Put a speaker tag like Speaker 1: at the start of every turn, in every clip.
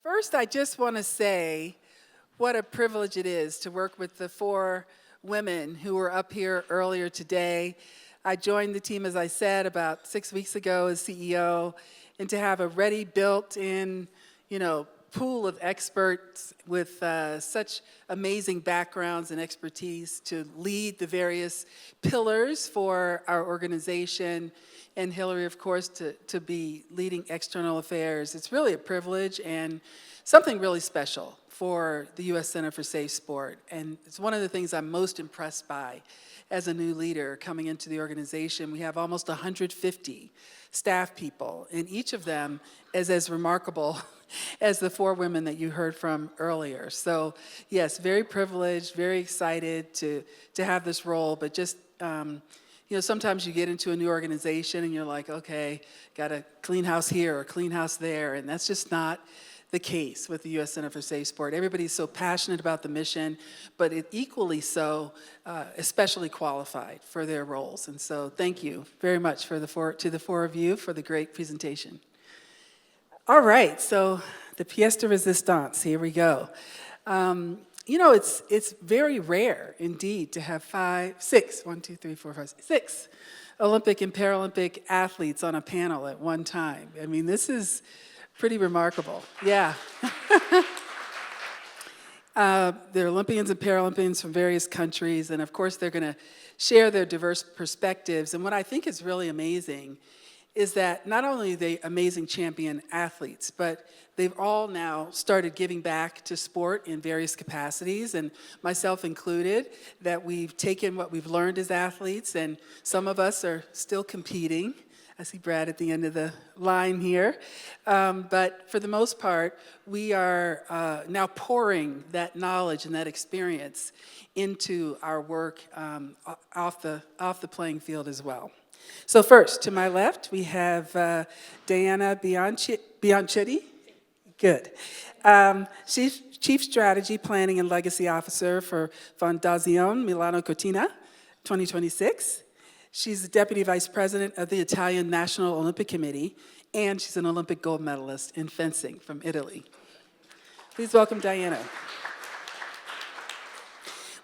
Speaker 1: First, I just want to say what a privilege it is to work with the four women who were up here earlier today. I joined the team, as I said, about 6 weeks ago as CEO, and to have a ready, built-in, pool of experts with such amazing backgrounds and expertise to lead the various pillars for our organization, and Hillary, of course, to be leading external affairs. It's really a privilege and something really special for the U.S. Center for Safe Sport. And it's one of the things I'm most impressed by as a new leader coming into the organization. We have almost 150 staff people, and each of them is as remarkable as the four women that you heard from earlier. So yes, very privileged, very excited to have this role, but just, sometimes you get into a new organization and you're like, okay, got to clean house here or clean house there, and that's just not the case with the U.S. Center for Safe Sport. Everybody's so passionate about the mission, but equally so, especially qualified for their roles. And so thank you very much to the four of you for the great presentation. All right, so the pièce de résistance, here we go. It's very rare indeed to have six Olympic and Paralympic athletes on a panel at one time. I mean, this is pretty remarkable, yeah. They're Olympians and Paralympians from various countries, and of course they're gonna share their diverse perspectives. And what I think is really amazing is that not only are they amazing champion athletes, but they've all now started giving back to sport in various capacities, and myself included, that we've taken what we've learned as athletes, and some of us are still competing. I see Brad at the end of the line here. But for the most part, we are now pouring that knowledge and that experience into our work off the playing field as well. So first, to my left, we have Diana Bianchedi. Good. She's Chief Strategy, Planning, and Legacy Officer for Fondazione Milano Cortina 2026. She's the Deputy Vice President of the Italian National Olympic Committee, and she's an Olympic gold medalist in fencing from Italy. Please welcome Diana.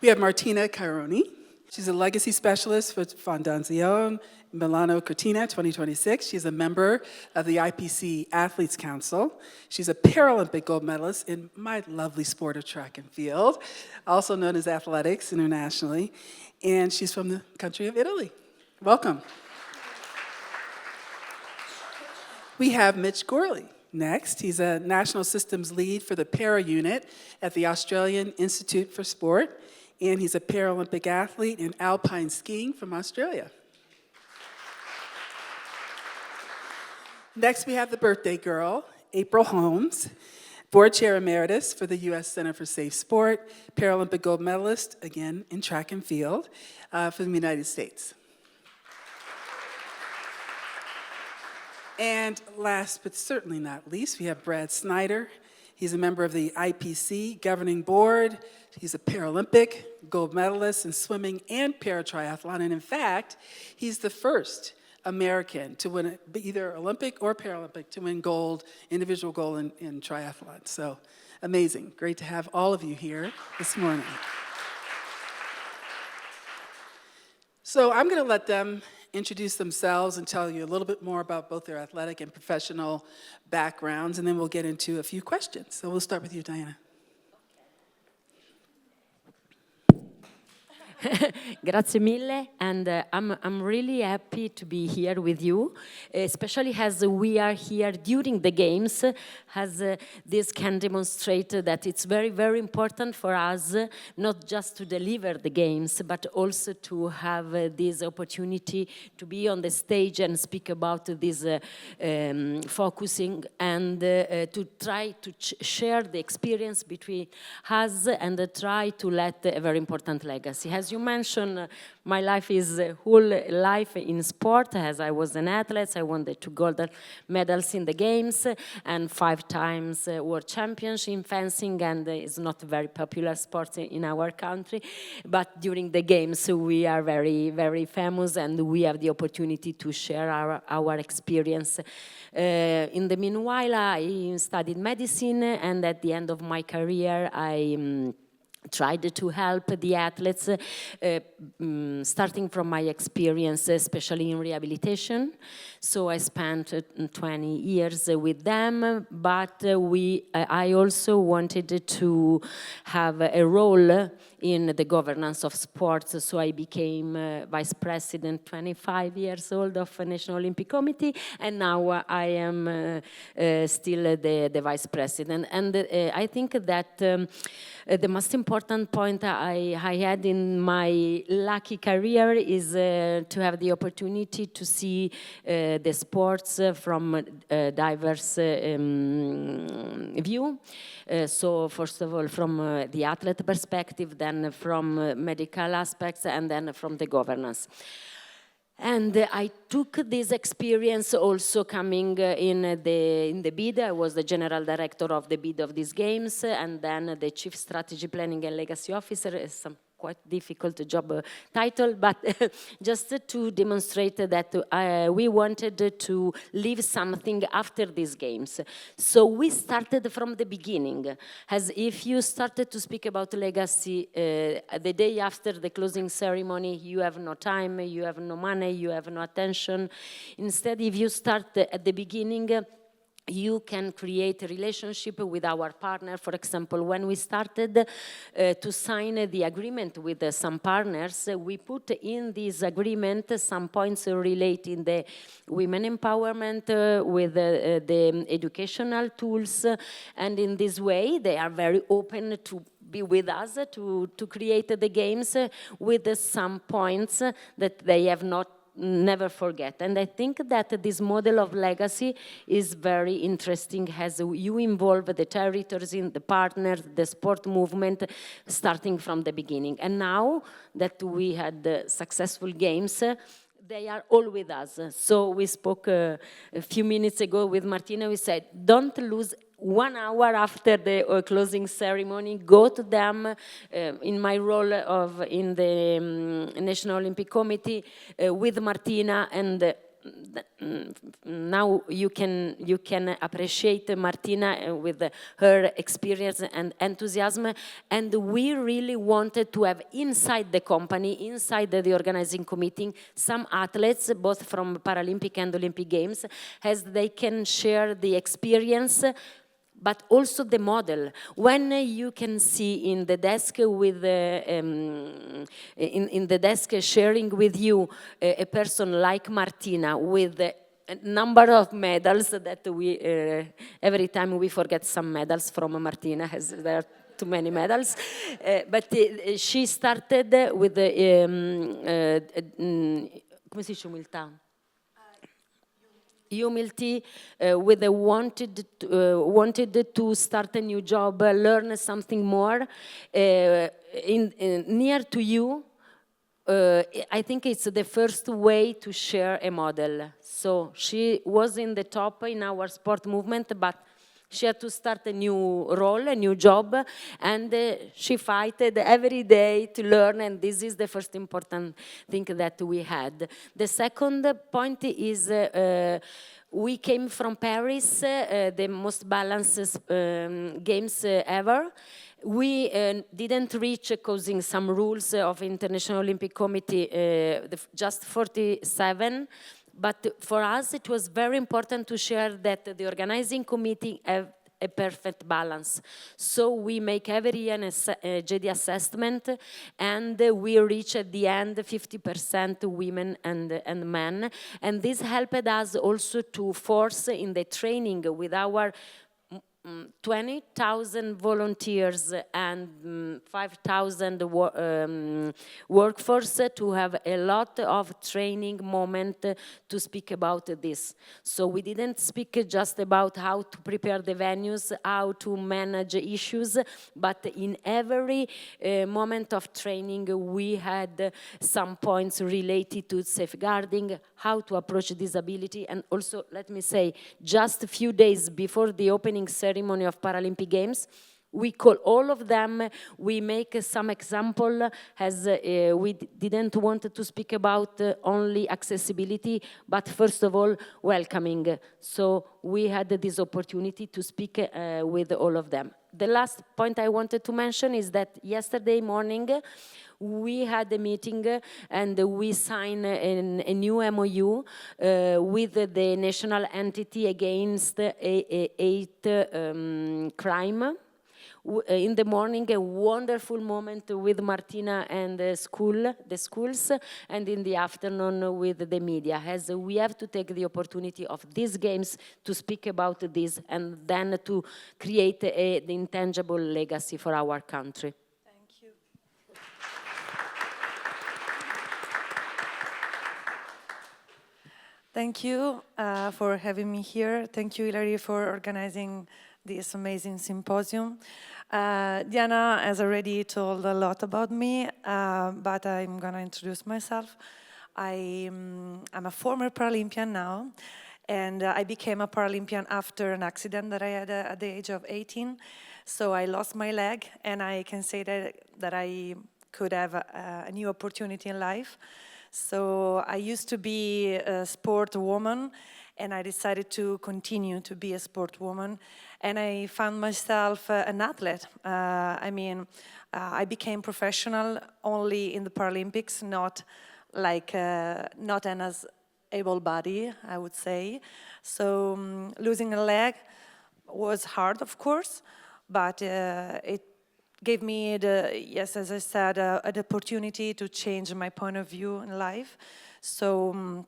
Speaker 1: We have Martina Caironi. She's a Legacy Specialist for Fondazione Milano Cortina 2026. She's a member of the IPC Athletes Council. She's a Paralympic gold medalist in my lovely sport of track and field, also known as athletics internationally, and she's from the country of Italy. Welcome. We have Mitch Gourley next. He's a National Systems Lead for the Para Unit at the Australian Institute for Sport, and he's a Paralympic athlete in alpine skiing from Australia. Next, we have the birthday girl, April Holmes, Board Chair Emeritus for the U.S. Center for Safe Sport, Paralympic gold medalist, again, in track and field for the United States. And last but certainly not least, we have Brad Snyder. He's a member of the IPC Governing Board. He's a Paralympic gold medalist in swimming and paratriathlon. And in fact, he's the first American to win either Olympic or Paralympic to win gold, individual gold in triathlon. So amazing. Great to have all of you here this morning. So I'm going to let them introduce themselves and tell you a little bit more about both their athletic and professional backgrounds, and then we'll get into a few questions. So we'll start with you, Diana.
Speaker 2: Grazie mille, and I'm really happy to be here with you, especially as we are here during the games, as this can demonstrate that it's very, very important for us not just to deliver the games, but also to have this opportunity to be on the stage and speak about this focusing and to try to share the experience between us and try to let a very important legacy. As you mentioned, my life is whole life in sport, as I was an athlete. I won the 2 gold medals in the games and 5 times world championship in fencing, and it's not a very popular sport in our country. But during the games, we are very, very famous, and we have the opportunity to share our experience. In the meanwhile, I studied medicine, and at the end of my career, I tried to help the athletes, starting from my experience, especially in rehabilitation. So I spent 20 years with them, but I also wanted to have a role in the governance of sports, so I became vice president, 25 years old, of the National Olympic Committee, and now I am still the vice president. And I think that the most important point I had in my lucky career is to have the opportunity to see the sports from a diverse view. So first of all, from the athlete perspective, then from medical aspects, and then from the governance. And I took this experience also coming in the bid. I was the general director of the bid of these games, and then the chief strategy planning and legacy officer. Some quite difficult job title, but just to demonstrate that we wanted to leave something after these games. So we started from the beginning. As if you started to speak about legacy the day after the closing ceremony, you have no time, you have no money, you have no attention. Instead, if you start at the beginning, you can create a relationship with our partner. For example, when we started to sign the agreement with some partners, we put in this agreement some points relating the women empowerment with the educational tools, and in this way they are very open to be with us to create the games with some points that they have never forget. And I think that this model of legacy is very interesting as you involve the territories in the partners, the sport movement, starting from the beginning. And now that we had successful games, they are all with us. So we spoke a few minutes ago with Martina. We said, don't lose 1 hour after the closing ceremony, go to them. In my role in the National Olympic Committee with Martina, and now you can appreciate Martina with her experience and enthusiasm. And we really wanted to have inside the company, inside the organizing committee, some athletes, both from Paralympic and Olympic Games, as they can share the experience, but also the model. When you can see in the desk with in the desk sharing with you a person like Martina with a number of medals that we every time we forget some medals from Martina, as there are too many medals, but she started with come si dice umiltà? Humility, with a wanted to start a new job, learn something more, near to you. I think it's the first way to share a model. So she was in the top in our sport movement, but she had to start a new role, a new job, and she fought every day to learn, and this is the first important thing that we had. The second point is we came from Paris, the most balanced games ever. We didn't reach, causing some rules of International Olympic Committee, just 47. But for us, it was very important to share that the organizing committee have a perfect balance. So we make every year a JD assessment, and we reach at the end 50% women and men. And this helped us also to force in the training with our 20,000 volunteers and 5,000 workforce to have a lot of training moment to speak about this. So we didn't speak just about how to prepare the venues, how to manage issues, but in every moment of training we had some points related to safeguarding, how to approach disability, and also, let me say, just a few days before the opening ceremony of Paralympic Games, we call all of them, we make some example, as we didn't want to speak about only accessibility, but first of all, welcoming. So we had this opportunity to speak with all of them. The last point I wanted to mention is that yesterday morning, we had a meeting and we signed a new MOU with the national entity against hate crime. In the morning, a wonderful moment with Martina and the schools, and in the afternoon with the media, as we have to take the opportunity of these games to speak about this and then to create the intangible legacy for our country.
Speaker 3: Thank you. Thank you for having me here. Thank you, Hilary, for organizing this amazing symposium. Diana has already told a lot about me, but I'm going to introduce myself. I'm a former Paralympian now, and I became a Paralympian after an accident that I had at the age of 18. So I lost my leg, and I can say that I could have a new opportunity in life. So I used to be a sport woman, and I decided to continue to be a sport woman. And I found myself an athlete. I became professional only in the Paralympics, not as able body, I would say. So losing a leg was hard, of course, but it gave me as I said, an opportunity to change my point of view in life. So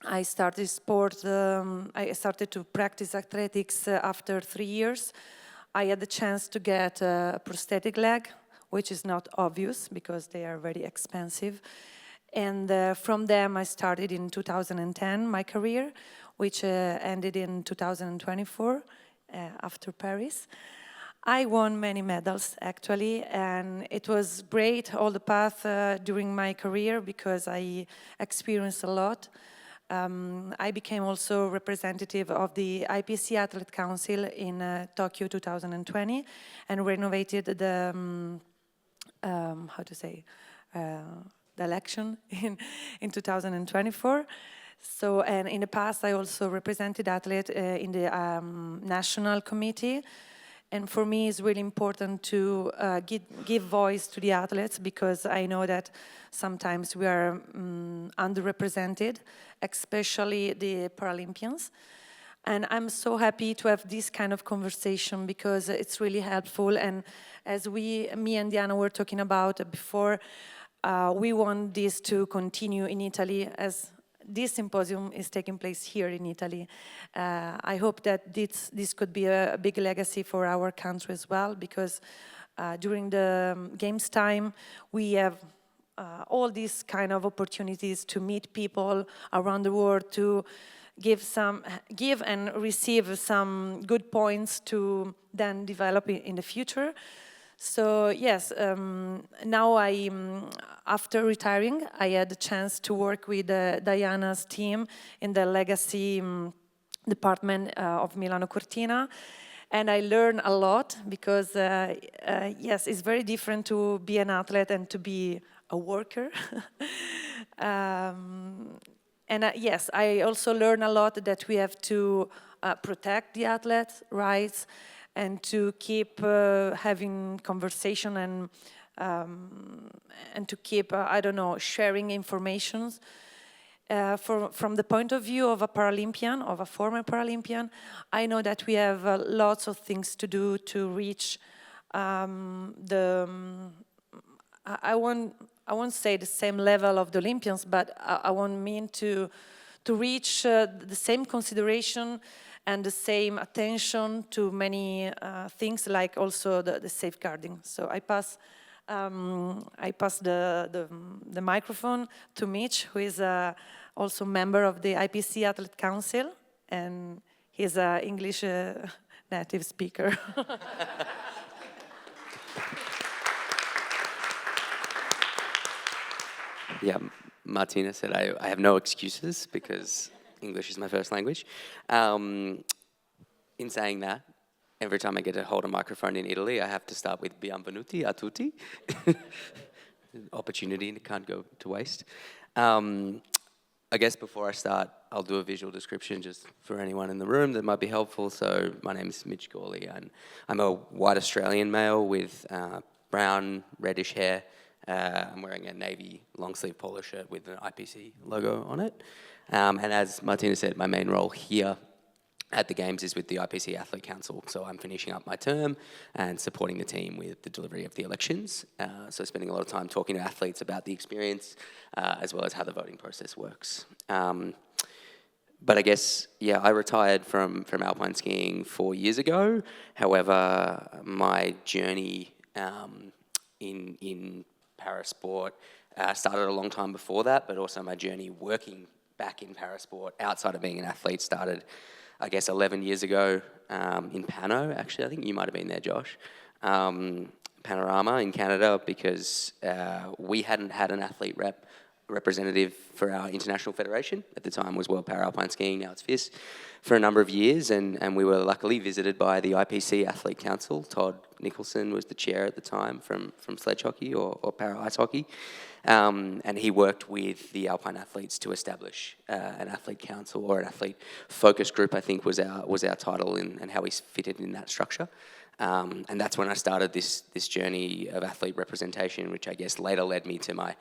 Speaker 3: I started sport, I started to practice athletics after 3 years. I had the chance to get a prosthetic leg, which is not obvious because they are very expensive. And from them I started in 2010 my career, which ended in 2024 after Paris. I won many medals, actually, and it was great all the path during my career because I experienced a lot. I became also representative of the IPC Athlete Council in Tokyo 2020 and renovated the, the election in 2024. So, and in the past I also represented athletes in the national committee. And for me, it's really important to give voice to the athletes because I know that sometimes we are underrepresented, especially the Paralympians. And I'm so happy to have this kind of conversation because it's really helpful. And as me and Diana were talking about before, we want this to continue in Italy as this symposium is taking place here in Italy. I hope that this could be a big legacy for our country as well, because during the Games time, we have all these kind of opportunities to meet people around the world, to give and receive some good points to then develop in the future. So yes, now after retiring, I had the chance to work with Diana's team in the legacy department of Milano Cortina, and I learned a lot because yes, it's very different to be an athlete and to be a worker. And yes, I also learned a lot that we have to protect the athletes' rights and to keep having conversation and to keep, sharing information. From the point of view of a Paralympian, of a former Paralympian, I know that we have lots of things to do to reach I won't say the same level of the Olympians, but I won't mean to reach the same consideration and the same attention to many things, like also the safeguarding. So I pass the microphone to Mitch, who is also member of the IPC Athlete Council, and he's an English native speaker.
Speaker 4: Yeah, Martina said I have no excuses because English is my first language. In saying that, every time I get to hold a microphone in Italy, I have to start with Bienvenuti a tutti. Opportunity can't go to waste. I guess before I start, I'll do a visual description just for anyone in the room that might be helpful. So my name is Mitch Gourley, and I'm a white Australian male with brown, reddish hair. I'm wearing a navy long-sleeve polo shirt with an IPC logo on it. And as Martina said, my main role here at the Games is with the IPC Athlete Council. So I'm finishing up my term and supporting the team with the delivery of the elections. So spending a lot of time talking to athletes about the experience, as well as how the voting process works. But I guess, yeah, I retired from alpine skiing 4 years ago. However, my journey in parasport started a long time before that, but also my journey working back in parasport outside of being an athlete started, I guess, 11 years ago in Pano. Actually, I think you might have been there, Josh. Panorama in Canada, because we hadn't had an athlete representative for our international federation. At the time was World Paralpine Skiing, now it's FIS, for a number of years, and we were luckily visited by the IPC Athlete Council. Todd Nicholson was the chair at the time from sledge hockey or para ice hockey, and he worked with the alpine athletes to establish an athlete council, or an athlete focus group, I think was our title, and how we fitted in that structure. And that's when I started this journey of athlete representation, which I guess later led me to my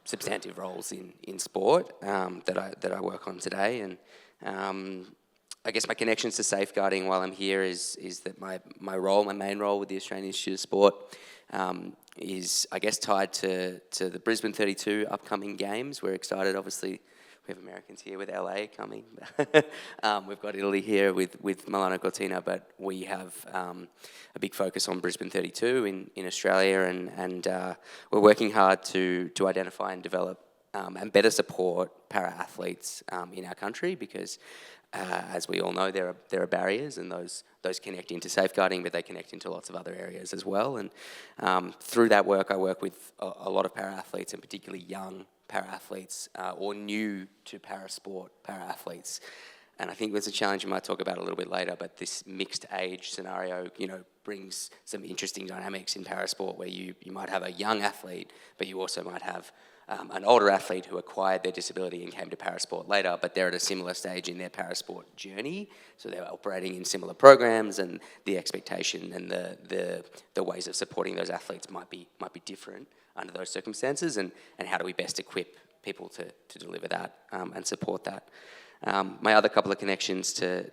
Speaker 4: substantive roles in sport that I work on today. And I guess my connections to safeguarding while I'm here is that my main role with the Australian Institute of Sport is, I guess, tied to the Brisbane 32 upcoming games. We're excited, obviously. We have Americans here with LA coming. We've got Italy here with Milano Cortina, but we have a big focus on Brisbane 32 in Australia, and we're working hard to identify and develop and better support para-athletes in our country, because as we all know, there are barriers, and those connect into safeguarding, but they connect into lots of other areas as well. And through that work, I work with a lot of para-athletes, and particularly young para-athletes or new to parasport para-athletes. And I think there's a challenge you might talk about a little bit later, but this mixed age scenario, brings some interesting dynamics in parasport, where you might have a young athlete, but you also might have an older athlete who acquired their disability and came to parasport later, but they're at a similar stage in their parasport journey, so they're operating in similar programs, and the expectation and the ways of supporting those athletes might be different under those circumstances, and how do we best equip people to deliver that and support that. My other couple of connections to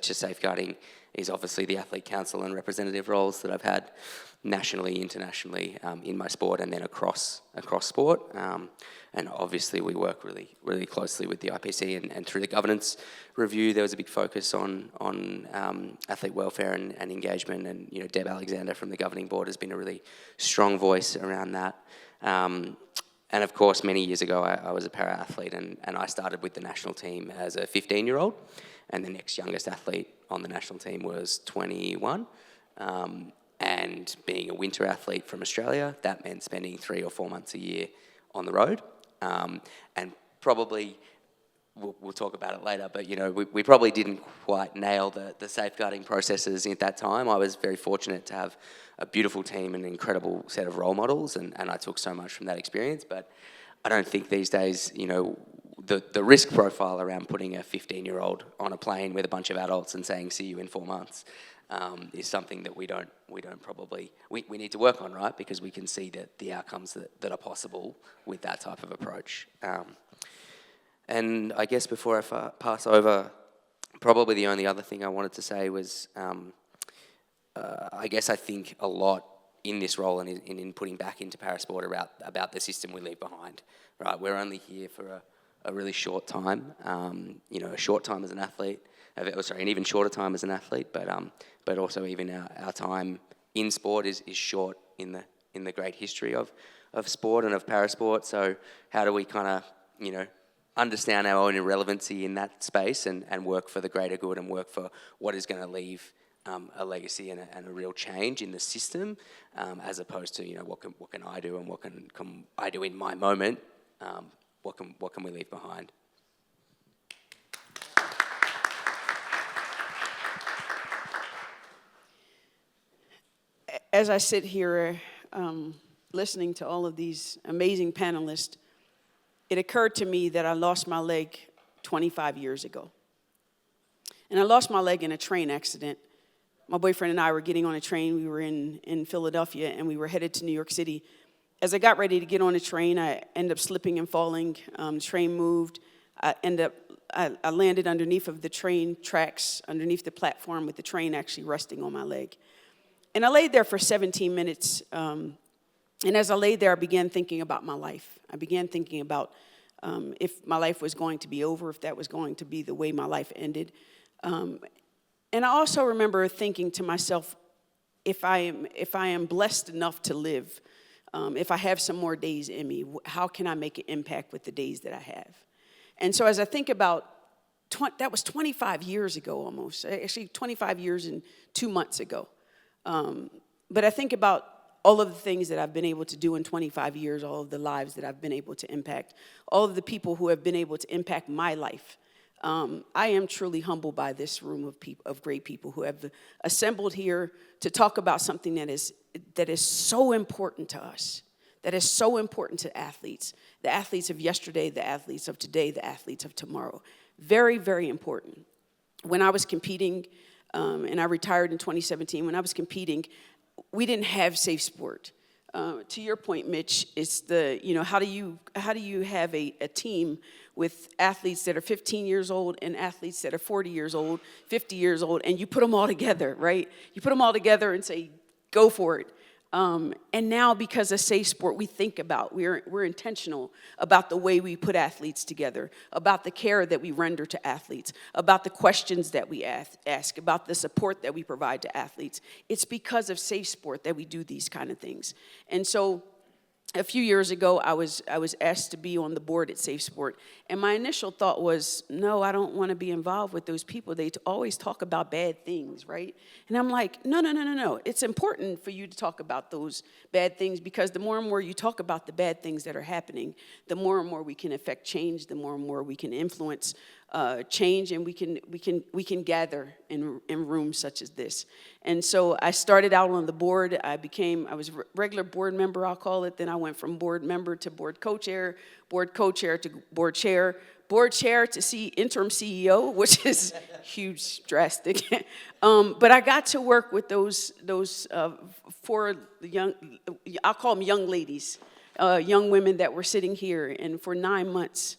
Speaker 4: safeguarding is obviously the Athlete Council and representative roles that I've had nationally, internationally, in my sport, and then across sport. And obviously we work really, really closely with the IPC, and through the governance review, there was a big focus on athlete welfare and engagement, and Deb Alexander from the governing board has been a really strong voice around that. And of course, many years ago, I was a para-athlete, and I started with the national team as a 15-year-old, and the next youngest athlete on the national team was 21. And being a winter athlete from Australia, that meant spending 3 or 4 months a year on the road. And probably, we'll talk about it later, but we probably didn't quite nail the safeguarding processes at that time. I was very fortunate to have a beautiful team and an incredible set of role models, and I took so much from that experience. But I don't think these days, the risk profile around putting a 15-year-old on a plane with a bunch of adults and saying, see you in 4 months, is something that we need to work on, right? Because we can see that the outcomes that are possible with that type of approach. And I guess before I pass over, probably the only other thing I wanted to say was, I guess I think a lot in this role and in putting back into parasport about the system we leave behind, right? We're only here for a really short time, a short time as an athlete, an even shorter time as an athlete, but also even our time in sport is short in the great history of sport and of parasport. So how do we kind of, understand our own irrelevancy in that space and work for the greater good and work for what is going to leave a legacy and a real change in the system, as opposed to, what can I do and what can I do in my moment? What can we leave behind?
Speaker 5: As I sit here listening to all of these amazing panelists, it occurred to me that I lost my leg 25 years ago. And I lost my leg in a train accident. My boyfriend and I were getting on a train. We were in Philadelphia, and we were headed to New York City. As I got ready to get on the train, I ended up slipping and falling. The train moved. I landed underneath of the train tracks, underneath the platform, with the train actually resting on my leg. And I laid there for 17 minutes. And as I laid there, I began thinking about my life. I began thinking about if my life was going to be over, if that was going to be the way my life ended. And I also remember thinking to myself, if I am blessed enough to live, if I have some more days in me, how can I make an impact with the days that I have? And so as I think about, that was 25 years ago almost, actually 25 years and 2 months ago. But I think about all of the things that I've been able to do in 25 years, all of the lives that I've been able to impact, all of the people who have been able to impact my life. I am truly humbled by this room of great people who have assembled here to talk about something that is so important to us, that is so important to athletes, the athletes of yesterday, the athletes of today, the athletes of tomorrow. Very, very important. When I was competing, and I retired in 2017, when I was competing, we didn't have SafeSport. To your point, Mitch, it's how do you have a team with athletes that are 15 years old and athletes that are 40 years old, 50 years old, and you put them all together, right? You put them all together and say, go for it. And now, because of SafeSport, we think about, we're intentional about the way we put athletes together, about the care that we render to athletes, about the questions that we ask, about the support that we provide to athletes. It's because of SafeSport that we do these kind of things. And so a few years ago, I was asked to be on the board at SafeSport, and my initial thought was, no, I don't want to be involved with those people. They always talk about bad things, right? And I'm like, no. It's important for you to talk about those bad things, because the more and more you talk about the bad things that are happening, the more and more we can affect change, the more and more we can influence change, and we can gather in rooms such as this. And so I started out on the board. I was a regular board member, I'll call it. Then I went from board member to board co-chair to board chair to see interim CEO, which is huge, drastic. But I got to work with those 4 young, I'll call them young ladies, young women that were sitting here, and for 9 months,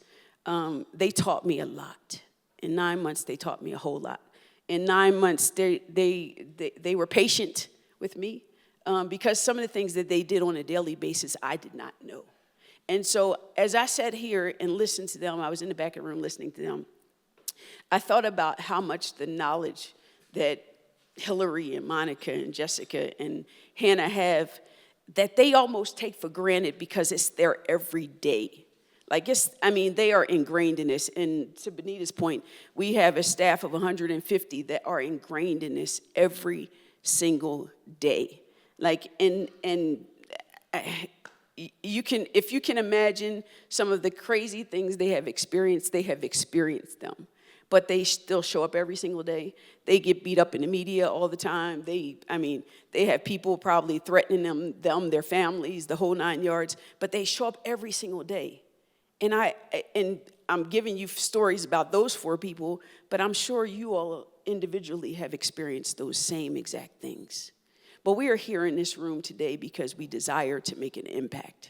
Speaker 5: they taught me a lot. In 9 months, they taught me a whole lot. In 9 months, they were patient with me because some of the things that they did on a daily basis, I did not know. And so as I sat here and listened to them, I was in the back of the room listening to them, I thought about how much the knowledge that Hillary and Monica and Jessica and Hannah have, that they almost take for granted because it's their everyday. They are ingrained in this. And to Benita's point, we have a staff of 150 that are ingrained in this every single day. If you can imagine some of the crazy things they have experienced them. But they still show up every single day. They get beat up in the media all the time. They have people probably threatening them, their families, the whole 9 yards. But they show up every single day. And I'm giving you stories about those 4 people, but I'm sure you all individually have experienced those same exact things. But we are here in this room today because we desire to make an impact.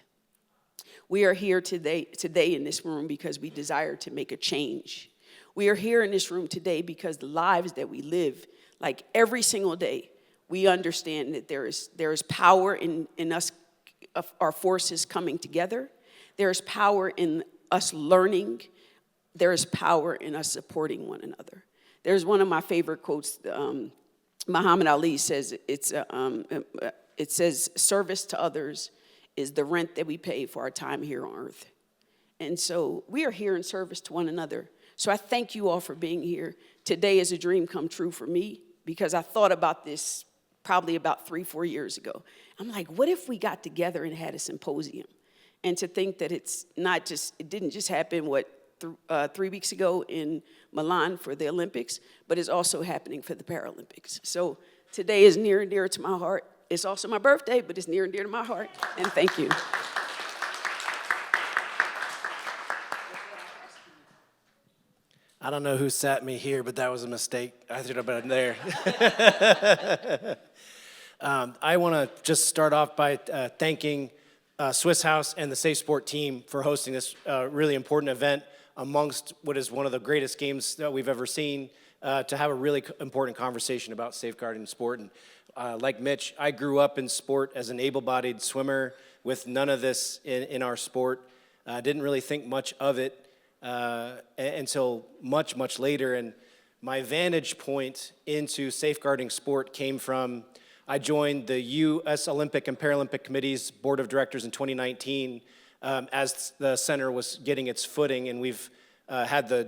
Speaker 5: We are here today in this room because we desire to make a change. We are here in this room today because the lives that we live, like every single day, we understand that there is power in us, of our forces coming together. There's power in us learning there is power in us supporting one another. There's one of my favorite quotes. Muhammad Ali says, it says, service to others is the rent that we pay for our time here on earth. And so we are here in service to one another. So I thank you all for being here. Today is a dream come true for me, because I thought about this probably about 3-4 years ago. I'm like, what if we got together and had a symposium? And to think that it didn't just happen, 3 weeks ago in Milan for the Olympics, but it's also happening for the Paralympics. So today is near and dear to my heart. It's also my birthday, but it's near and dear to my heart. And thank you.
Speaker 6: I don't know who sat me here, but that was a mistake. I should have been there. I want to just start off by thanking Swiss House and the SafeSport team for hosting this really important event amongst what is one of the greatest games that we've ever seen, to have a really important conversation about safeguarding sport. And like Mitch, I grew up in sport as an able-bodied swimmer with none of this in our sport. Didn't really think much of it until much, much later. And my vantage point into safeguarding sport came from, I joined the U.S. Olympic and Paralympic Committee's Board of Directors in 2019 as the center was getting its footing, and we've had the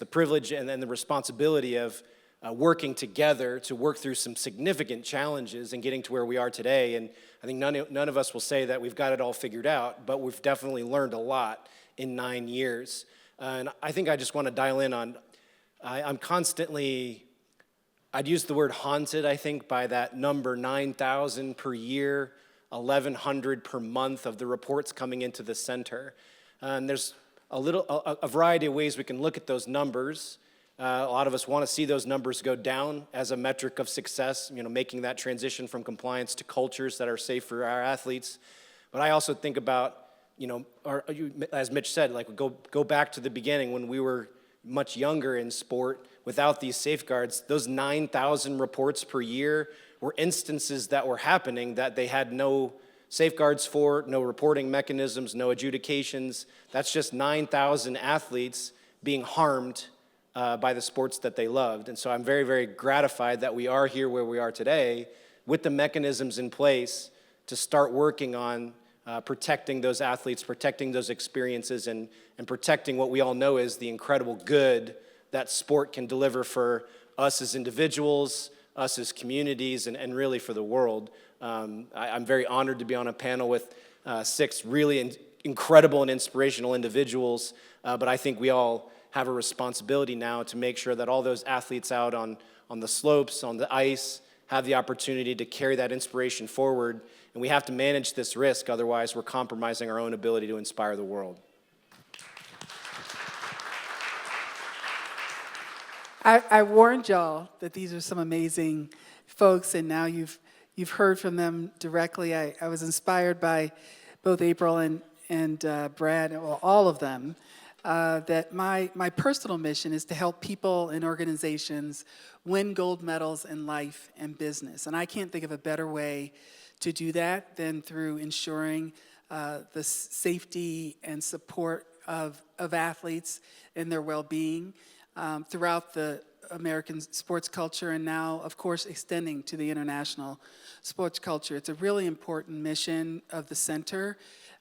Speaker 6: privilege and then the responsibility of working together to work through some significant challenges and getting to where we are today. And I think none of us will say that we've got it all figured out, but we've definitely learned a lot in 9 years. And I think I just want to dial in on, I'm constantly, I'd use the word haunted, I think, by that number 9,000 per year, 1,100 per month of the reports coming into the center. And there's a variety of ways we can look at those numbers. A lot of us want to see those numbers go down as a metric of success, making that transition from compliance to cultures that are safe for our athletes. But I also think about, as Mitch said, like go back to the beginning when we were much younger in sport without these safeguards. Those 9,000 reports per year were instances that were happening that they had no safeguards for, no reporting mechanisms, no adjudications. That's just 9,000 athletes being harmed by the sports that they loved. And so I'm very, very gratified that we are here where we are today with the mechanisms in place to start working on protecting those athletes, protecting those experiences, and protecting what we all know is the incredible good that sport can deliver for us as individuals, us as communities, and really for the world. I'm very honored to be on a panel with 6 really incredible and inspirational individuals, but I think we all have a responsibility now to make sure that all those athletes out on the slopes, on the ice, have the opportunity to carry that inspiration forward. And we have to manage this risk, otherwise we're compromising our own ability to inspire the world.
Speaker 1: I warned y'all that these are some amazing folks, and now you've heard from them directly. I was inspired by both April and Brad, well, all of them, that my personal mission is to help people and organizations win gold medals in life and business. And I can't think of a better way to do that than through ensuring the safety and support of athletes and their well-being throughout the American sports culture, and now, of course, extending to the international sports culture. It's a really important mission of the center.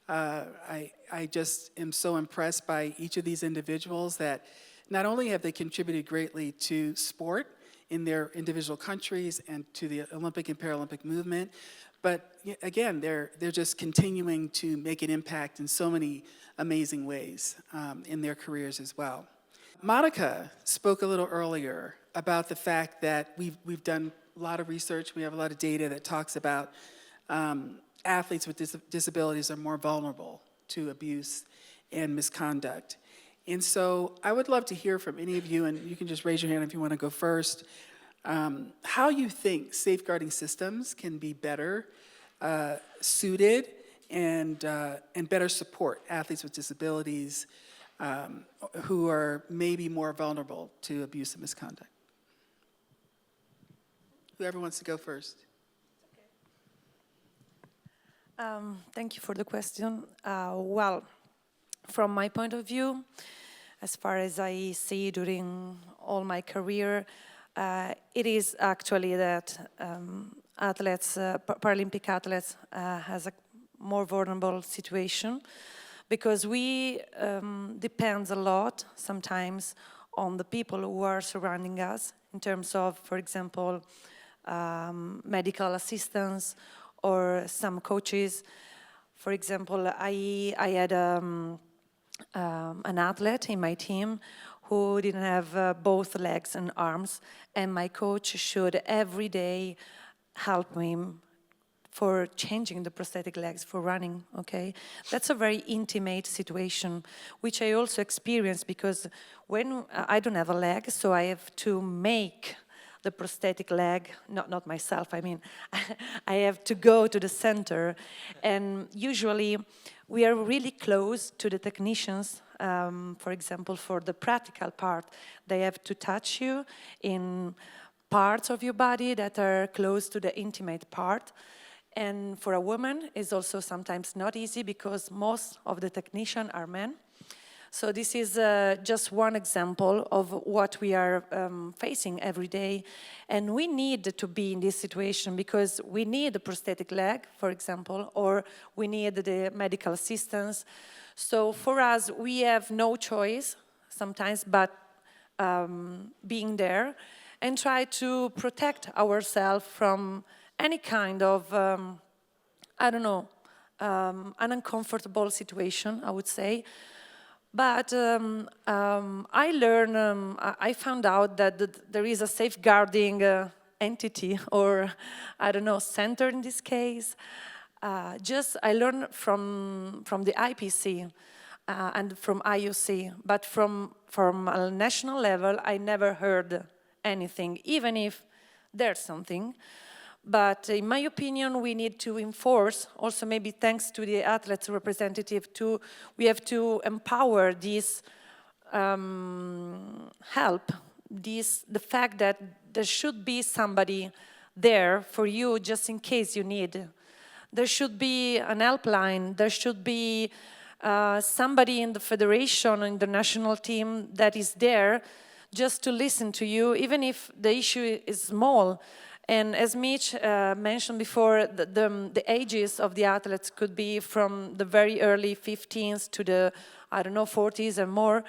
Speaker 1: I just am so impressed by each of these individuals that not only have they contributed greatly to sport in their individual countries and to the Olympic and Paralympic movement, but again, they're just continuing to make an impact in so many amazing ways in their careers as well. Monica spoke a little earlier about the fact that we've done a lot of research, we have a lot of data that talks about athletes with disabilities are more vulnerable to abuse and misconduct. And so I would love to hear from any of you, and you can just raise your hand if you want to go first, how you think safeguarding systems can be better suited and better support athletes with disabilities who are maybe more vulnerable to abuse and misconduct. Whoever wants to go first.
Speaker 3: Thank you for the question. Well, from my point of view, as far as I see during all my career, it is actually that athletes, Paralympic athletes, has a more vulnerable situation because we depend a lot sometimes on the people who are surrounding us in terms of, for example, medical assistance or some coaches. For example, I had an athlete in my team who didn't have both legs and arms, and my coach should every day help him for changing the prosthetic legs for running, okay? That's a very intimate situation, which I also experienced because when I don't have a leg, so I have to make the prosthetic leg, not myself, I mean, I have to go to the center, and usually we are really close to the technicians. For example, for the practical part, they have to touch you in parts of your body that are close to the intimate part. And for a woman, it's also sometimes not easy because most of the technicians are men. So this is just one example of what we are facing every day. And we need to be in this situation because we need a prosthetic leg, for example, or we need the medical assistance. So for us, we have no choice sometimes but being there and try to protect ourselves from any kind of, I don't know, an uncomfortable situation, I would say. But I learned, I found out that there is a safeguarding entity, or I don't know, center in this case. I learned from the IPC and from IOC, but from a national level, I never heard anything, even if there's something. But in my opinion, we need to enforce, also maybe thanks to the athletes representative, we have to empower this help, the fact that there should be somebody there for you just in case you need. There should be an helpline, there should be somebody in the federation, in the national team that is there just to listen to you, even if the issue is small. And as Mitch mentioned before, the ages of the athletes could be from the very early 15s to the, I don't know, 40s and more.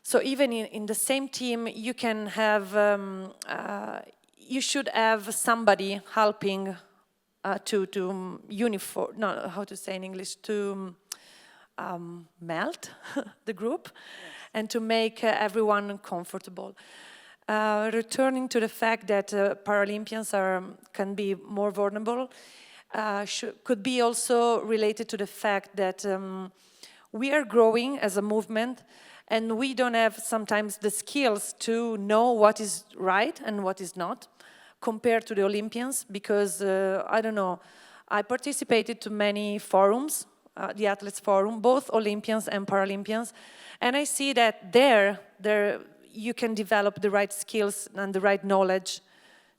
Speaker 3: So even in the same team, you can have, you should have somebody helping to uniform, no, how to say in English, to melt the group, yes, and to make everyone comfortable. Returning to the fact that Paralympians can be more vulnerable, could be also related to the fact that we are growing as a movement and we don't have sometimes the skills to know what is right and what is not compared to the Olympians because, I don't know, I participated to many forums, the Athletes Forum, both Olympians and Paralympians, and I see that there you can develop the right skills and the right knowledge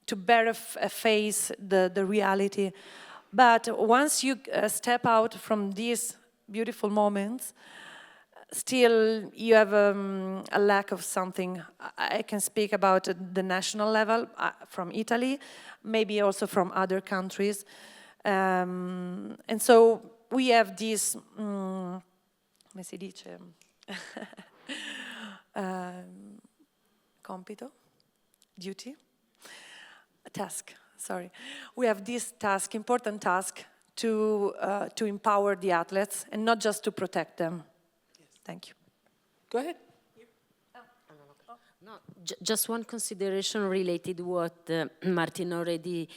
Speaker 3: to better face the reality. But once you step out from these beautiful moments, still you have a lack of something. I can speak about the national level from Italy, maybe also from other countries. And so we have this, come si dice? Compito, duty, task, sorry. We have this task, important task, to empower the athletes and not just to protect them. Yes. Thank you.
Speaker 1: Go ahead.
Speaker 2: No, just one consideration related to what Martina already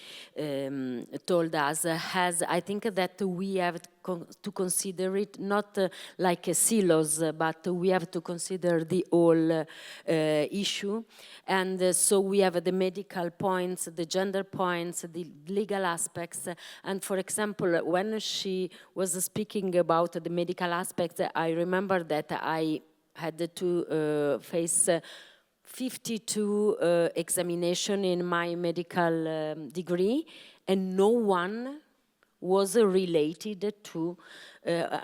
Speaker 2: told us. I think that we have to consider it not like a silos, but we have to consider the whole issue. And so we have the medical points, the gender points, the legal aspects. And for example, when she was speaking about the medical aspects, I remember that I had to face 52 examination in my medical degree, and no one was related to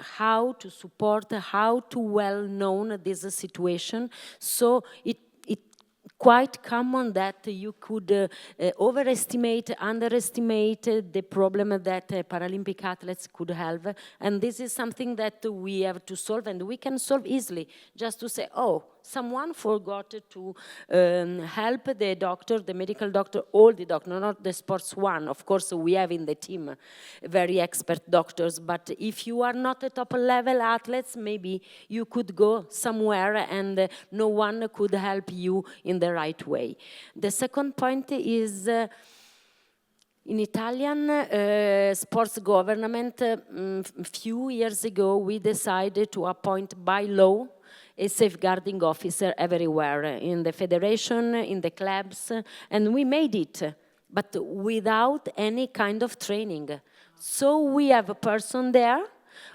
Speaker 2: how to support, how to well known this situation. So it quite common that you could overestimate, underestimate the problem that Paralympic athletes could have. And this is something that we have to solve, and we can solve easily. Just to say, oh, someone forgot to help the doctor, the medical doctor, all the doctors, not the sports one. Of course, we have in the team very expert doctors, but if you are not a top-level athletes, maybe you could go somewhere and no one could help you in the right way. The second point is in Italian sports government, a few years ago, we decided to appoint by law a safeguarding officer everywhere, in the federation, in the clubs, and we made it, but without any kind of training. So we have a person there,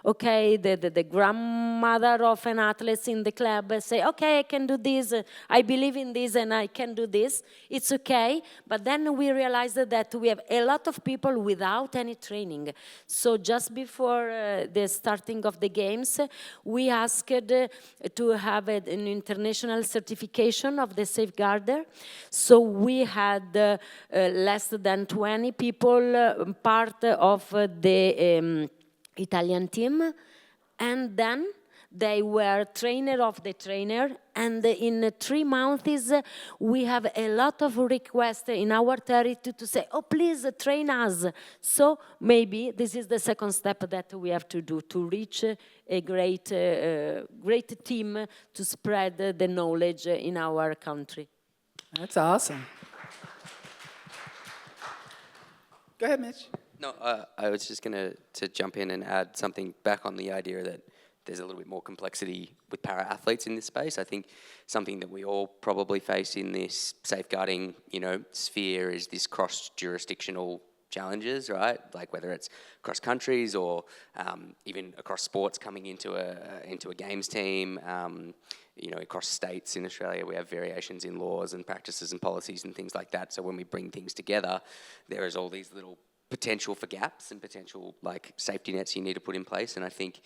Speaker 2: okay, the grandmother of an athlete in the club say, okay, I can do this, I believe in this and I can do this, it's okay. But then we realized that we have a lot of people without any training. So just before the starting of the games, we asked to have an international certification of the safeguarder. So we had less than 20 people part of the Italian team, and then they were trainer of the trainer, and in 3 months we have a lot of requests in our territory to say, oh, please train us. So maybe this is the second step that we have to do to reach a great team to spread the knowledge in our country.
Speaker 1: That's awesome. Go ahead, Mitch.
Speaker 4: No, I was just going to jump in and add something back on the idea that there's a little bit more complexity with para-athletes in this space. I think something that we all probably face in this safeguarding, sphere is this cross-jurisdictional challenges, right? Like whether it's across countries or even across sports coming into a games team. Across states in Australia, we have variations in laws and practices and policies and things like that. So when we bring things together, there is all these little potential for gaps and potential safety nets you need to put in place. And I think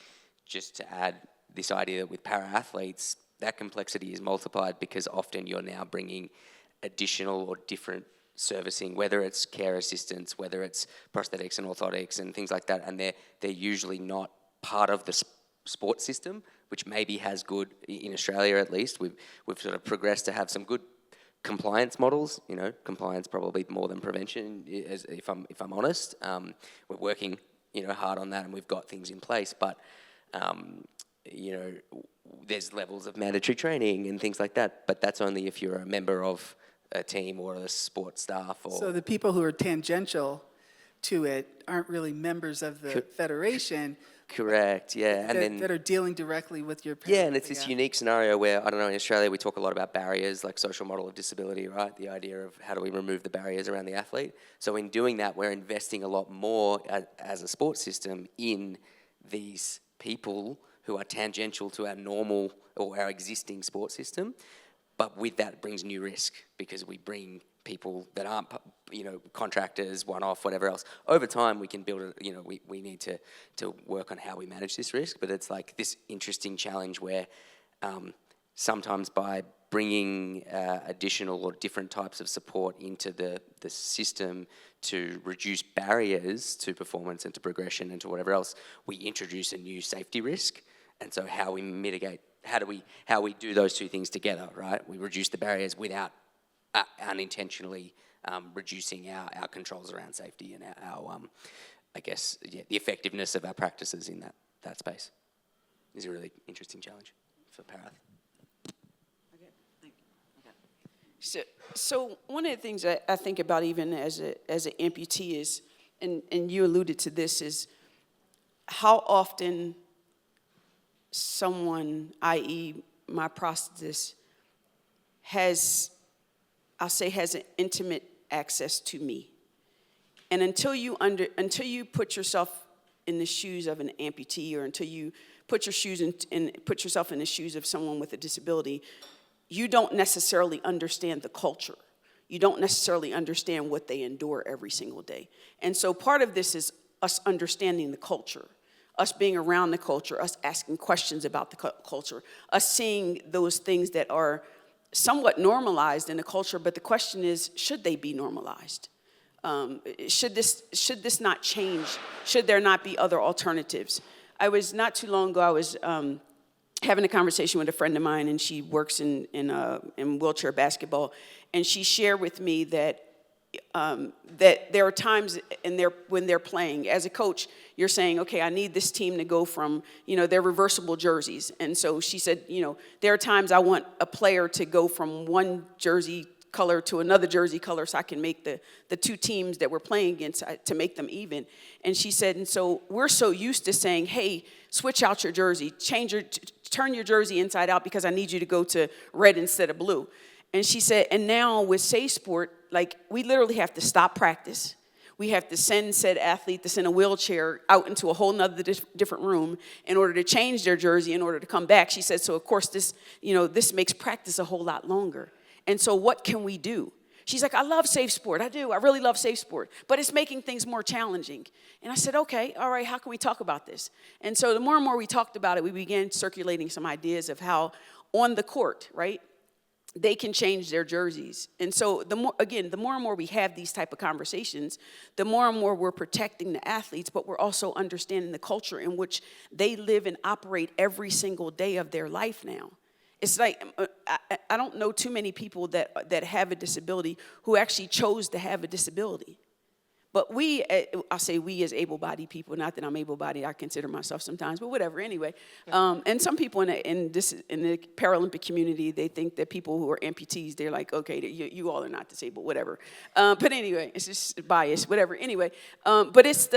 Speaker 4: just to add this idea that with para-athletes, that complexity is multiplied because often you're now bringing additional or different servicing, whether it's care assistance, whether it's prosthetics and orthotics and things like that, and they're usually not part of the sports system, which maybe has good, in Australia at least, we've sort of progressed to have some good compliance models, compliance probably more than prevention, if I'm honest. We're working, hard on that, and we've got things in place. But, there's levels of mandatory training and things like that. But that's only if you're a member of a team or a sports staff.
Speaker 1: So the people who are tangential to it aren't really members of the federation.
Speaker 4: Correct, yeah.
Speaker 1: That are dealing directly with your parents.
Speaker 4: Yeah, and it's this unique scenario where, I don't know, in Australia we talk a lot about barriers, like social model of disability, right? The idea of how do we remove the barriers around the athlete. So in doing that, we're investing a lot more as a sports system in these people who are tangential to our normal or our existing sports system. But with that brings new risk because we bring people that aren't, contractors, one-off, whatever else. Over time, we can build it, we need to work on how we manage this risk, but it's like this interesting challenge where sometimes by bringing additional or different types of support into the system to reduce barriers to performance and to progression and to whatever else, we introduce a new safety risk. And so how we mitigate, how we do those two things together, right? We reduce the barriers without unintentionally reducing our controls around safety and our the effectiveness of our practices in that space is a really interesting challenge for para.
Speaker 5: Okay, thank you. Okay. So one of the things I think about even as an amputee is, and you alluded to this, is how often someone, i.e. my prosthetist, has an intimate access to me. And until you put yourself in the shoes of an amputee, or until you put yourself in the shoes of someone with a disability, you don't necessarily understand the culture. You don't necessarily understand what they endure every single day. And so part of this is us understanding the culture, us being around the culture, us asking questions about the culture, us seeing those things that are somewhat normalized in the culture, but the question is, should they be normalized? Should this not change? Should there not be other alternatives? Not too long ago, I was having a conversation with a friend of mine, and she works in wheelchair basketball, and she shared with me that there are times when they're playing. As a coach, you're saying, okay, I need this team to go from, they're reversible jerseys. And so she said, there are times I want a player to go from one jersey color to another jersey color so I can make the two teams that we're playing against to make them even. And she said, and so we're so used to saying, hey, switch out your jersey, turn your jersey inside out because I need you to go to red instead of blue. And she said, and now with SafeSport, like, we literally have to stop practice. We have to send said athlete to send a wheelchair out into a whole nother different room in order to change their jersey in order to come back. She said, so of course this makes practice a whole lot longer. And so what can we do? She's like, I love SafeSport. I do. I really love SafeSport. But it's making things more challenging. And I said, okay, all right, how can we talk about this? And so the more and more we talked about it, we began circulating some ideas of how on the court, right, they can change their jerseys. And so the more and more we have these type of conversations, the more and more we're protecting the athletes, but we're also understanding the culture in which they live and operate every single day of their life now. It's like, I don't know too many people that have a disability who actually chose to have a disability. But I'll say we as able-bodied people, not that I'm able-bodied, I consider myself sometimes, but whatever, anyway. And some people in the Paralympic community, they think that people who are amputees, they're like, okay, you all are not disabled, whatever. But anyway, it's just bias, whatever, anyway. But it's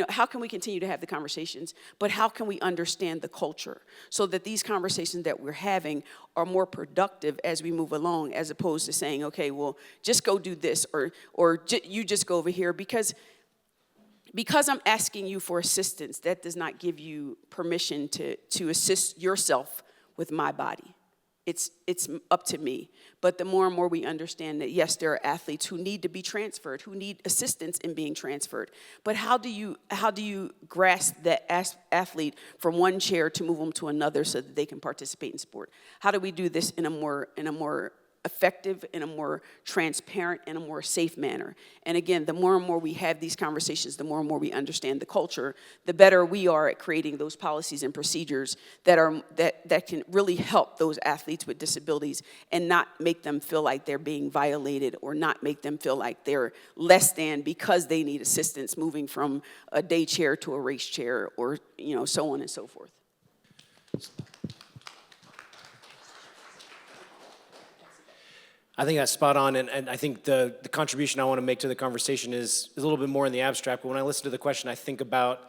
Speaker 5: how can we continue to have the conversations, but how can we understand the culture so that these conversations that we're having are more productive as we move along, as opposed to saying, okay, well, just go do this, or you just go over here, because I'm asking you for assistance, that does not give you permission to assist yourself with my body. It's up to me. But the more and more we understand that, yes, there are athletes who need to be transferred, who need assistance in being transferred. But how do you grasp that athlete from one chair to move them to another so that they can participate in sport? How do we do this in a more effective, in a more transparent, in a more safe manner? And again, the more and more we have these conversations, the more and more we understand the culture, the better we are at creating those policies and procedures that can really help those athletes with disabilities and not make them feel like they're being violated, or not make them feel like they're less than because they need assistance moving from a day chair to a race chair, or so on and so forth.
Speaker 6: I think that's spot on, and I think the contribution I want to make to the conversation is a little bit more in the abstract, but when I listen to the question, I think about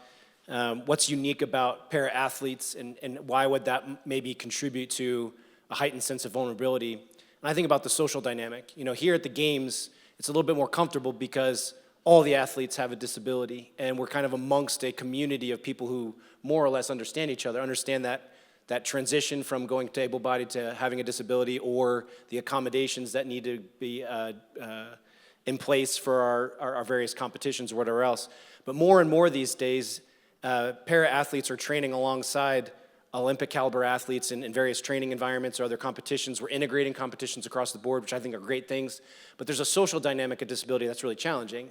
Speaker 6: what's unique about para-athletes and why would that maybe contribute to a heightened sense of vulnerability. And I think about the social dynamic. Here at the Games, it's a little bit more comfortable because all the athletes have a disability, and we're kind of amongst a community of people who more or less understand each other, understand that transition from going to able-bodied to having a disability, or the accommodations that need to be in place for our various competitions or whatever else. But more and more these days, para-athletes are training alongside Olympic caliber athletes in various training environments or other competitions. We're integrating competitions across the board, which I think are great things. But there's a social dynamic of disability that's really challenging.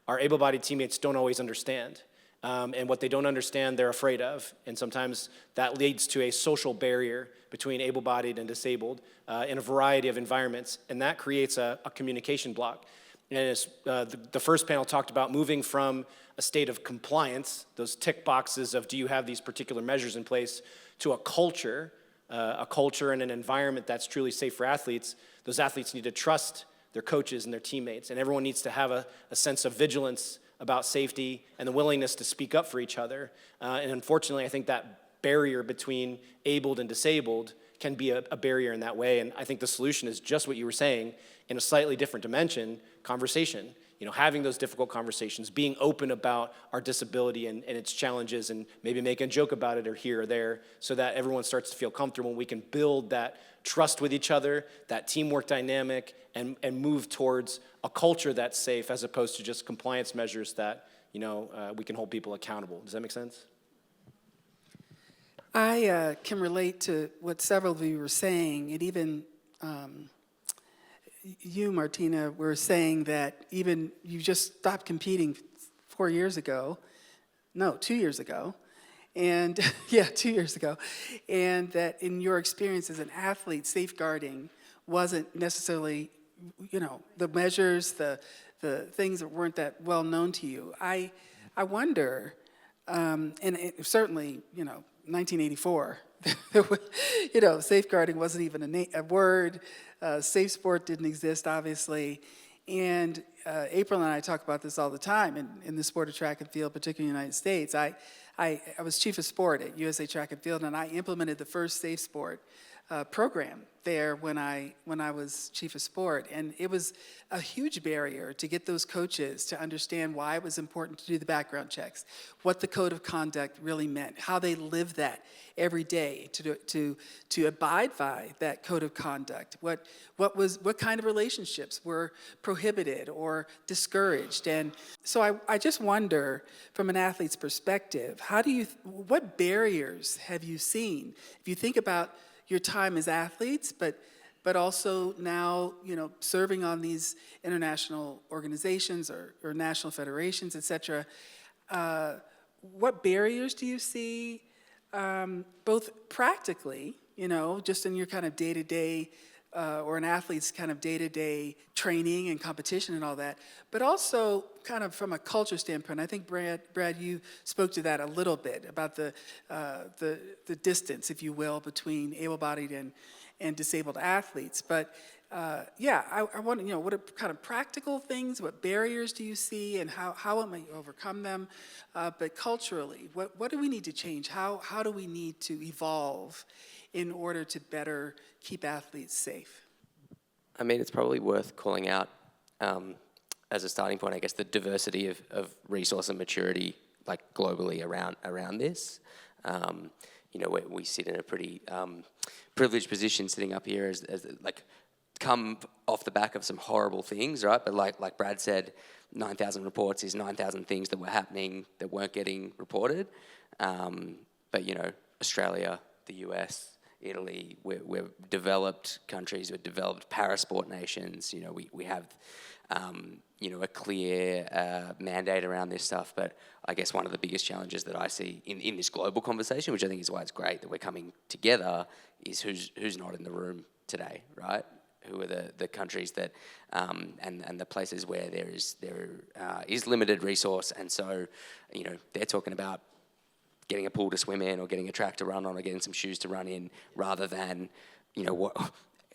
Speaker 6: Our able-bodied teammates don't always understand. And what they don't understand, they're afraid of. And sometimes that leads to a social barrier between able-bodied and disabled in a variety of environments. And that creates a communication block. And as the first panel talked about moving from a state of compliance, those tick boxes of do you have these particular measures in place, to a culture and an environment that's truly safe for athletes. Those athletes need to trust their coaches and their teammates. And everyone needs to have a sense of vigilance about safety and the willingness to speak up for each other. And unfortunately, I think that barrier between abled and disabled can be a barrier in that way. And I think the solution is just what you were saying, in a slightly different dimension, conversation. Having those difficult conversations, being open about our disability and its challenges, and maybe making a joke about it or here or there, so that everyone starts to feel comfortable and we can build that trust with each other, that teamwork dynamic, and move towards a culture that's safe, as opposed to just compliance measures that we can hold people accountable. Does that make sense?
Speaker 1: I can relate to what several of you were saying, and even you, Martina, were saying that even you just stopped competing 4 years ago. No, 2 years ago. And yeah, 2 years ago. And that in your experience as an athlete, safeguarding wasn't necessarily, the measures, the things that weren't that well known to you. I wonder, and certainly, 1984, safeguarding wasn't even a word. SafeSport didn't exist, obviously. And April and I talk about this all the time in the sport of track and field, particularly in the United States. I was chief of sport at USA Track and Field, and I implemented the first SafeSport program there when I was chief of sport. And it was a huge barrier to get those coaches to understand why it was important to do the background checks, what the code of conduct really meant, how they lived that every day to abide by that code of conduct, what kind of relationships were prohibited or discouraged. And so I just wonder, from an athlete's perspective, what barriers have you seen? If you think about your time as athletes, but also now, serving on these international organizations or national federations, et cetera, what barriers do you see, both practically, just in your kind of day-to-day, or an athlete's kind of day-to-day training and competition and all that, but also kind of from a culture standpoint? I think, Brad, you spoke to that a little bit, about the distance, if you will, between able-bodied and disabled athletes. But I want to, what are kind of practical things, what barriers do you see, and how might you overcome them? But culturally, what do we need to change? How do we need to evolve in order to better keep athletes safe?
Speaker 4: I mean, it's probably worth calling out, as a starting point, I guess, the diversity of resource and maturity, like globally around this. We sit in a pretty privileged position sitting up here as like come off the back of some horrible things, right? But like Brad said, 9,000 reports is 9,000 things that were happening that weren't getting reported. But Australia, the US, Italy, we're developed countries, we're developed parasport nations. We have a clear mandate around this stuff. But I guess one of the biggest challenges that I see in this global conversation, which I think is why it's great that we're coming together, is who's not in the room today, right? Who are the countries that and the places where there is limited resource, and so they're talking about getting a pool to swim in, or getting a track to run on, or getting some shoes to run in, rather than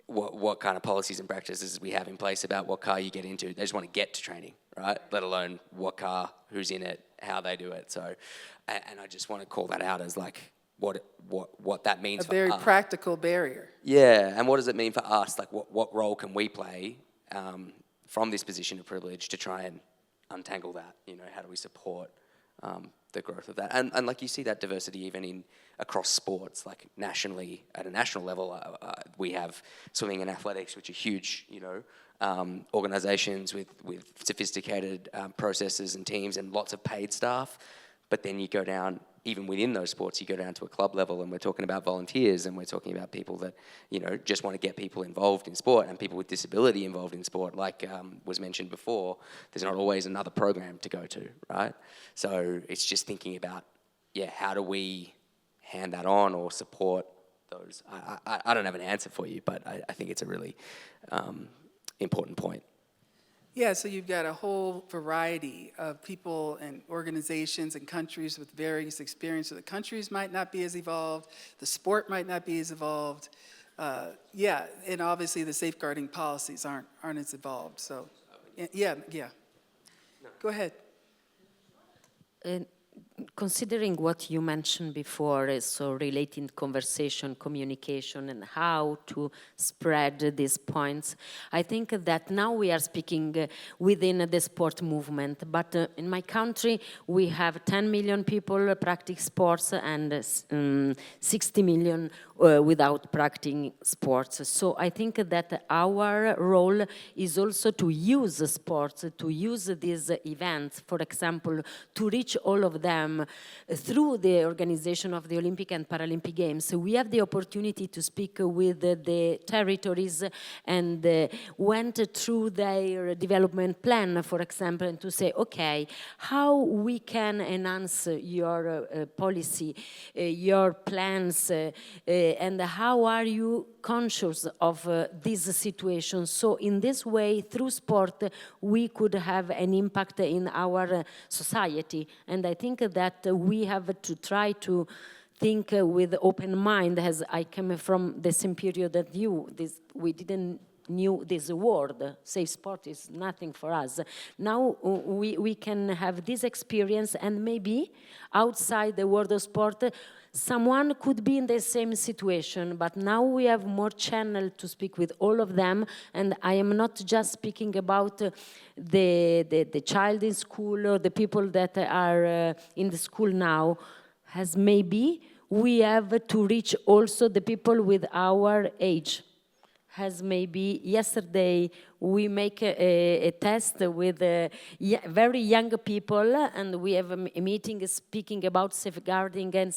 Speaker 4: what kind of policies and practices we have in place about what car you get into. They just want to get to training, right? Let alone what car, who's in it, how they do it. So, and I just want to call that out as like what that means for us.
Speaker 1: A very practical barrier.
Speaker 4: Yeah, and what does it mean for us? Like, what role can we play from this position of privilege to try and untangle that? How do we support the growth of that? And like, you see that diversity even across sports, like nationally, at a national level. We have swimming and athletics, which are huge, organizations with sophisticated processes and teams and lots of paid staff. But then you go down, even within those sports, you go down to a club level, and we're talking about volunteers, and we're talking about people that, just want to get people involved in sport, and people with disability involved in sport. Like was mentioned before, there's not always another program to go to, right? So it's just thinking about, how do we hand that on or support those? I don't have an answer for you, but I think it's a really important point.
Speaker 1: Yeah, so you've got a whole variety of people and organizations and countries with various experiences. The countries might not be as evolved, the sport might not be as evolved. And obviously the safeguarding policies aren't as evolved. So, yeah. Go ahead.
Speaker 2: Considering what you mentioned before, so relating conversation, communication, and how to spread these points, I think that now we are speaking within the sport movement. But in my country, we have 10 million people practice sports and 60 million without practicing sports. So I think that our role is also to use sports, to use these events, for example, to reach all of them through the organization of the Olympic and Paralympic Games, we have the opportunity to speak with the territories and went through their development plan, for example, and to say, okay, how we can enhance your policy, your plans, and how are you conscious of this situation. So in this way, through sport, we could have an impact in our society. And I think that we have to try to think with open mind, as I came from the same period that you. We didn't knew this word. SafeSport is nothing for us. Now we can have this experience, and maybe outside the world of sport, someone could be in the same situation, but now we have more channel to speak with all of them, and I am not just speaking about the child in school or the people that are in the school now, as maybe we have to reach also the people with our age. As maybe yesterday we make a test with very young people, and we have a meeting speaking about safeguarding and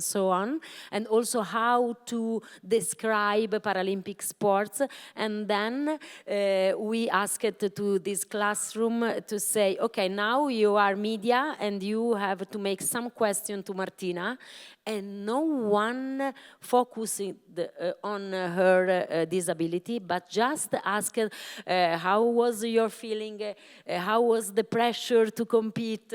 Speaker 2: so on, and also how to describe Paralympic sports. And then we asked to this classroom to say, okay, now you are media and you have to make some question to Martina, and no one focusing on her disability, but just asked how was your feeling, how was the pressure to compete,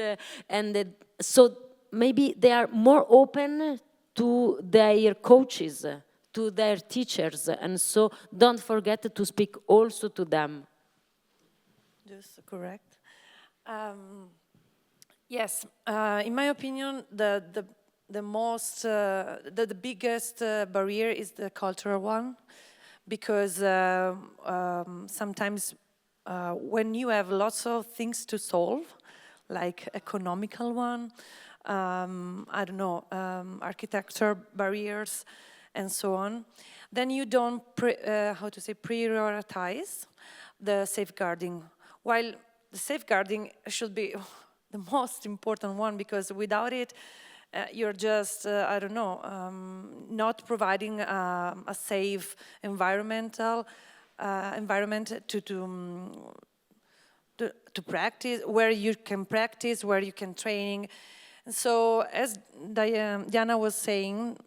Speaker 2: and so maybe they are more open to their coaches, to their teachers, and so don't forget to speak also to them.
Speaker 3: Just correct. Yes, in my opinion, the biggest barrier is the cultural one, because sometimes when you have lots of things to solve, like economical one, I don't know, architecture barriers and so on, then you don't prioritize the safeguarding, while the safeguarding should be the most important one, because without it you're just, I don't know, not providing a safe environment to practice, where you can practice, where you can train. So as Diana was saying,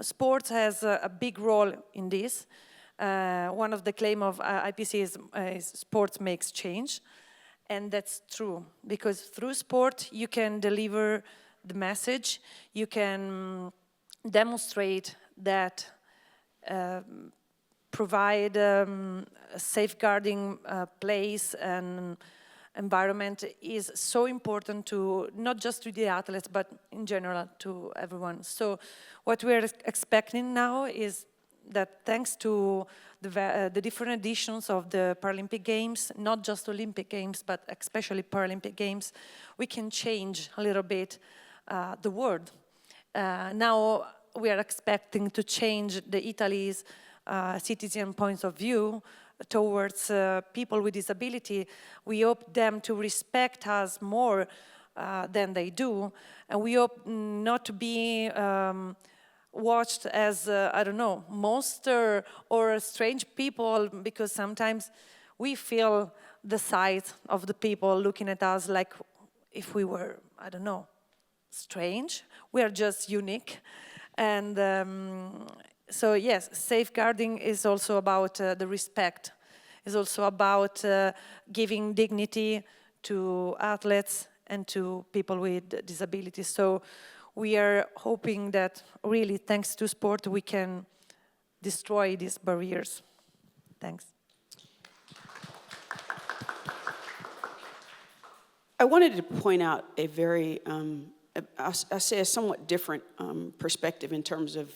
Speaker 3: sports has a big role in this. One of the claims of IPC is sports makes change, and that's true, because through sport you can deliver the message, you can demonstrate that provide a safeguarding place and environment is so important to, not just to the athletes, but in general to everyone. So what we're expecting now is that thanks to the different editions of the Paralympic Games, not just Olympic Games, but especially Paralympic Games, we can change a little bit the world. Now we are expecting to change the Italy's citizen points of view towards people with disability. We hope them to respect us more than they do, and we hope not to be watched as, I don't know, monster or strange people, because sometimes we feel the sight of the people looking at us like if we were, I don't know, strange. We are just unique. And so yes, safeguarding is also about the respect. It's also about giving dignity to athletes and to people with disabilities. So we are hoping that really, thanks to sport, we can destroy these barriers. Thanks.
Speaker 5: I wanted to point out a very, I say a somewhat different perspective in terms of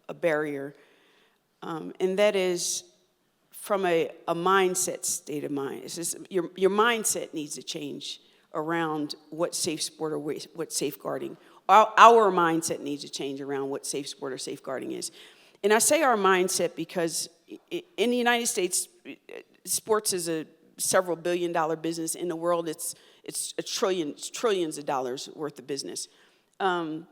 Speaker 5: a barrier, and that is from a mindset state of mind. It's just your mindset needs to change around what safe sport or what safeguarding. Our mindset needs to change around what safe sport or safeguarding is. And I say our mindset because in the United States, sports is a several billion-dollar business. In the world, it's trillions of dollars worth of business. And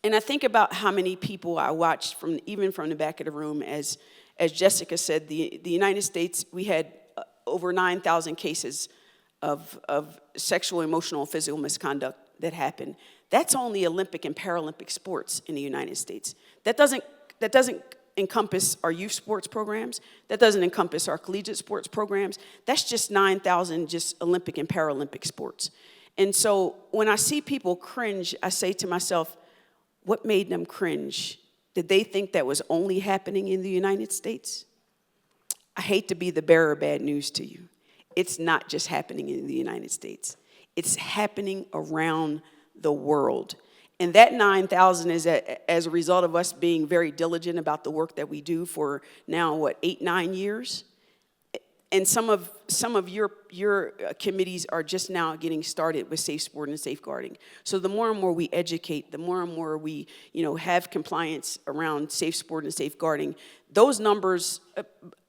Speaker 5: I think about how many people I watched even from the back of the room. As Jessica said, the United States, we had over 9,000 cases of sexual, emotional, physical misconduct that happened. That's only Olympic and Paralympic sports in the United States. That doesn't encompass our youth sports programs. That doesn't encompass our collegiate sports programs. That's just 9,000 just Olympic and Paralympic sports. And so when I see people cringe, I say to myself, what made them cringe? Did they think that was only happening in the United States? I hate to be the bearer of bad news to you. It's not just happening in the United States. It's happening around the world. And that 9,000 is as a result of us being very diligent about the work that we do for now, 8, 9 years? And some of your committees are just now getting started with SafeSport and safeguarding. So the more and more we educate, the more and more we have compliance around SafeSport and safeguarding, those numbers,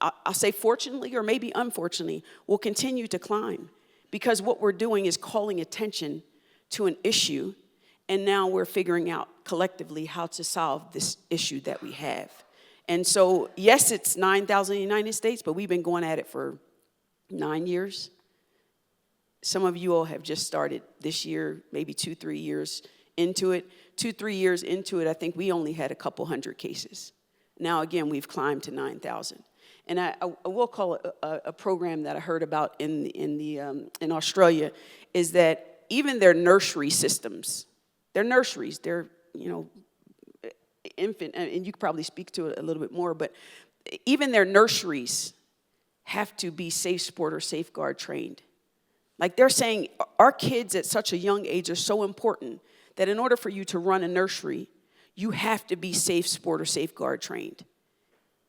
Speaker 5: I'll say fortunately or maybe unfortunately, will continue to climb. Because what we're doing is calling attention to an issue, and now we're figuring out collectively how to solve this issue that we have. And so, yes, it's 9,000 in the United States, but we've been going at it for 9 years. Some of you all have just started this year, maybe 2-3 years into it. 2-3 years into it, I think we only had a couple hundred cases. Now, again, we've climbed to 9,000. And I will call it a program that I heard about in Australia, is that even their nursery systems, their nurseries, they're, infant, and you could probably speak to it a little bit more, but even their nurseries have to be SafeSport or safeguard trained. Like they're saying, our kids at such a young age are so important that in order for you to run a nursery, you have to be SafeSport or safeguard trained.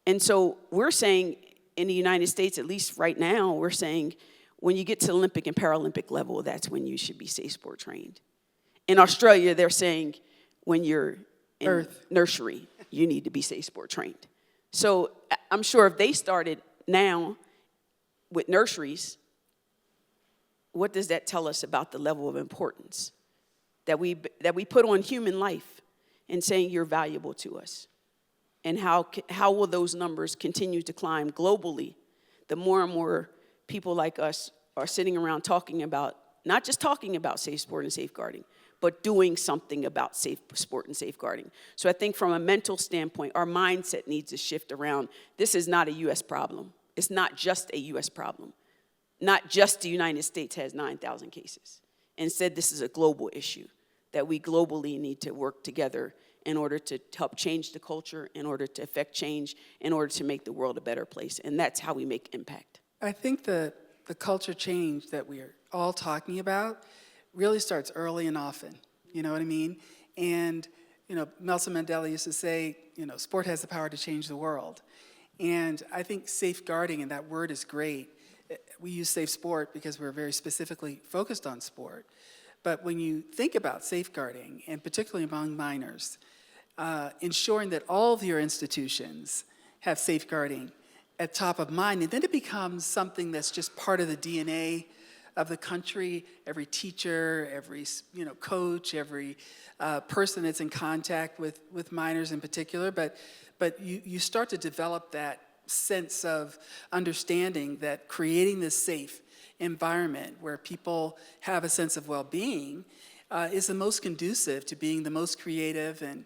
Speaker 5: And so we're saying in the United States, at least right now, we're saying when you get to Olympic and Paralympic level, that's when you should be SafeSport trained. In Australia, they're saying when you're in nursery, you need to be SafeSport trained. So I'm sure if they started now with nurseries, what does that tell us about the level of importance that we put on human life and saying you're valuable to us? And how will those numbers continue to climb globally the more and more people like us are sitting around talking about, not just talking about SafeSport and safeguarding, but doing something about SafeSport and safeguarding. So I think from a mental standpoint, our mindset needs to shift around. This is not a U.S. problem. It's not just a U.S. problem. Not just the United States has 9,000 cases. Instead, this is a global issue that we globally need to work together in order to help change the culture, in order to affect change, in order to make the world a better place. And that's how we make impact.
Speaker 1: I think the culture change that we're all talking about really starts early and often, you know what I mean? And, Nelson Mandela used to say, sport has the power to change the world. And I think safeguarding, and that word is great. We use SafeSport because we're very specifically focused on sport. But when you think about safeguarding, and particularly among minors, ensuring that all of your institutions have safeguarding at top of mind, and then it becomes something that's just part of the DNA of the country. Every teacher, every coach, every person that's in contact with minors in particular. But you start to develop that sense of understanding that creating this safe environment where people have a sense of well-being is the most conducive to being the most creative and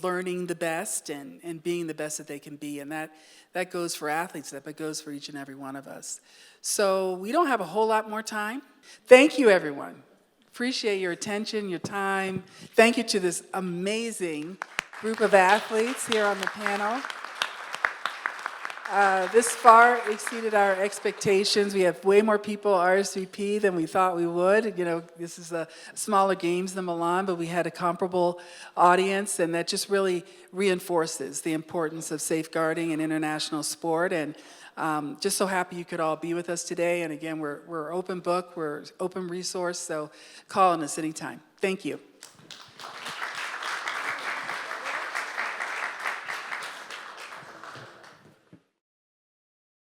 Speaker 1: learning the best and being the best that they can be. And that goes for athletes, that goes for each and every one of us. So we don't have a whole lot more time. Thank you, everyone. Appreciate your attention, your time. Thank you to this amazing group of athletes here on the panel. This far exceeded our expectations. We have way more people RSVP than we thought we would. This is a smaller games than Milan, but we had a comparable audience, and that just really reinforces the importance of safeguarding in international sport. And just so happy you could all be with us today. And again, we're open book, we're open resource, so call on us anytime. Thank you.